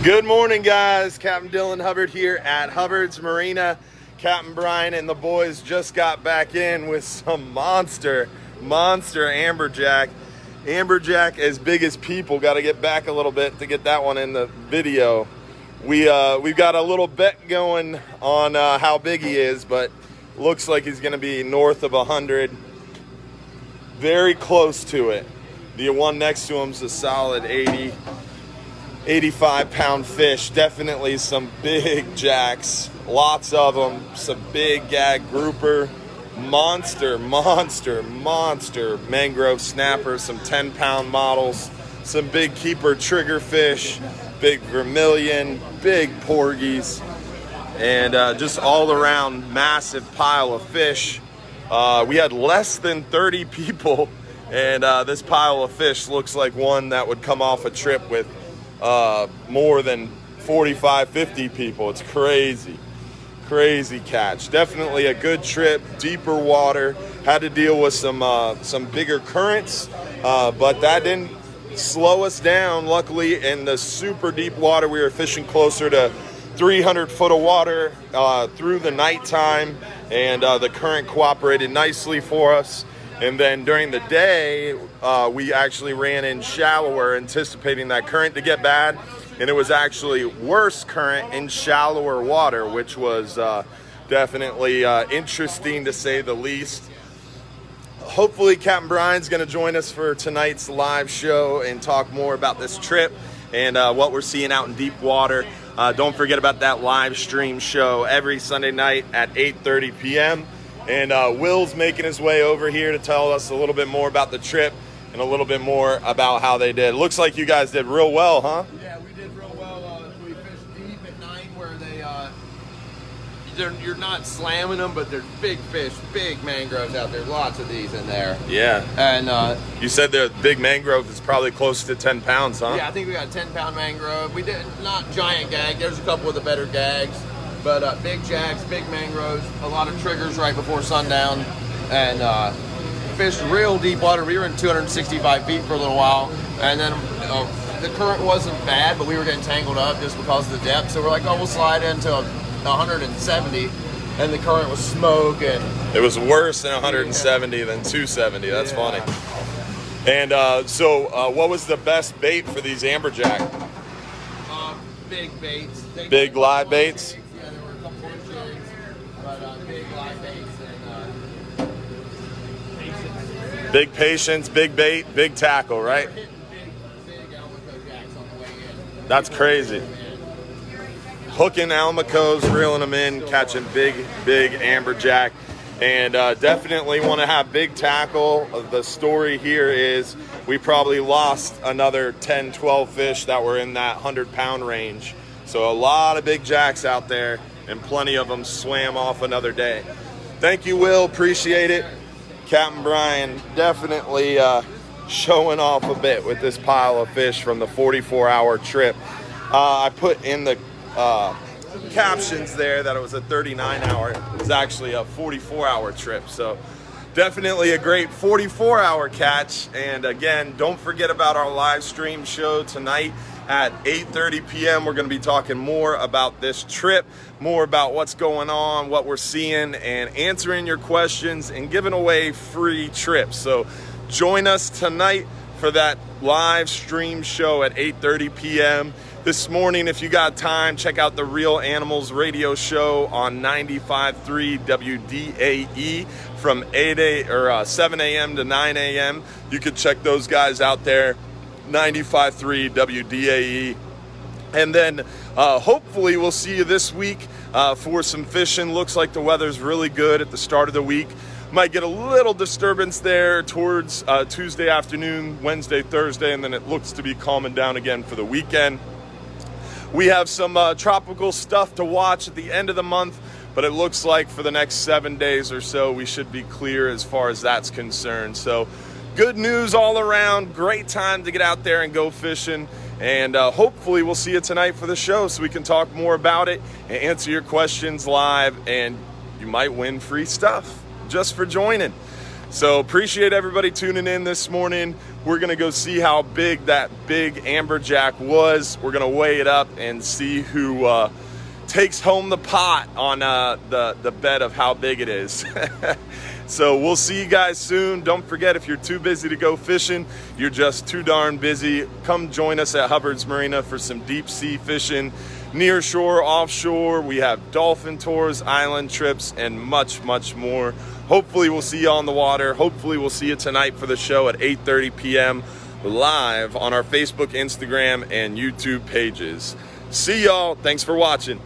Good morning, guys. Captain Dylan Hubbard here at Hubbard's Marina. Captain Brian and the boys just got back in with some monster amberjack. Amberjack as big as people. Got to get back a little bit to get that one in the video. We've got a little bet going on how big he is, but looks like he's going to be north of 100. Very close to it. The one next to him's a solid 85-pound fish. Definitely some big jacks, lots of them. Some big gag grouper, monster mangrove snappers, some 10-pound models, some big keeper triggerfish, big vermilion, big porgies, and just all around massive pile of fish. We had less than 30 people, and this pile of fish looks like one that would come off a trip with more than 45, 50 people. It's crazy catch. Definitely a good trip, deeper water. Had to deal with some bigger currents, but that didn't slow us down. Luckily, in the super deep water, we were fishing closer to 300 foot of water through the nighttime, and the current cooperated nicely for us. And then during the day, we actually ran in shallower, anticipating that current to get bad. And it was actually worse current in shallower water, which was definitely interesting to say the least. Hopefully Captain Brian's going to join us for tonight's live show and talk more about this trip and what we're seeing out in deep water. Don't forget about that live stream show every Sunday night at 8:30 p.m. And Will's making his way over here to tell us a little bit more about the trip and a little bit more about how they did. Looks like you guys did real well, huh? Yeah, we did real well. We fished deep at night where you're not slamming them, but there's big fish, big mangroves out there. Lots of these in there. Yeah. And you said the big mangrove is probably close to 10 pounds, huh? Yeah, I think we got a 10-pound mangrove. We did not giant gag. There's a couple of the better gags. But big jacks, big mangroves, a lot of triggers right before sundown, and fished real deep water. We were in 265 feet for a little while, and then the current wasn't bad, but we were getting tangled up just because of the depth. So we're like, oh, we'll slide into 170, and the current was smoke. And it was worse than 170 than 270. That's funny. And so what was the best bait for these amberjack? Big baits. Big live baits? Big patience, big bait, big tackle, right? That's crazy. Hooking almacos, reeling them in, catching big amberjack. And definitely want to have big tackle. The story here is we probably lost another 10, 12 fish that were in that 100-pound range. So a lot of big jacks out there, and plenty of them swam off another day. Thank you, Will. Appreciate it. Captain Brian definitely showing off a bit with this pile of fish from the 44-hour trip. I put in the captions there that it was a 39-hour. It was actually a 44-hour trip. So definitely a great 44-hour catch. And again, don't forget about our live stream show tonight at 8:30 p.m. We're going to be talking more about this trip, more about what's going on, what we're seeing, and answering your questions and giving away free trips. So join us tonight for that live stream show at 8:30 p.m. This morning, if you got time, check out the Real Animals radio show on 95.3 WDAE from 7 a.m. to 9 a.m. You could check those guys out there. 95.3 WDAE. And then hopefully we'll see you this week for some fishing. Looks like the weather's really good at the start of the week. Might get a little disturbance there towards Tuesday afternoon, Wednesday, Thursday, and then it looks to be calming down again for the weekend. We have some tropical stuff to watch at the end of the month, but it looks like for the next 7 days or so we should be clear as far as that's concerned. So good news all around. Great time to get out there and go fishing. And hopefully we'll see you tonight for the show so we can talk more about it and answer your questions live. And you might win free stuff just for joining. So appreciate everybody tuning in this morning. We're gonna go see how big that big amberjack was. We're gonna weigh it up and see who takes home the pot on the bet of how big it is. So we'll see you guys soon. Don't forget, if you're too busy to go fishing, you're just too darn busy, come join us at Hubbard's Marina for some deep sea fishing, near shore, offshore. We have dolphin tours, island trips, and much, much more. Hopefully we'll see you on the water. Hopefully we'll see you tonight for the show at 8:30 p.m. live on our Facebook, Instagram, and YouTube pages. See y'all. Thanks for watching.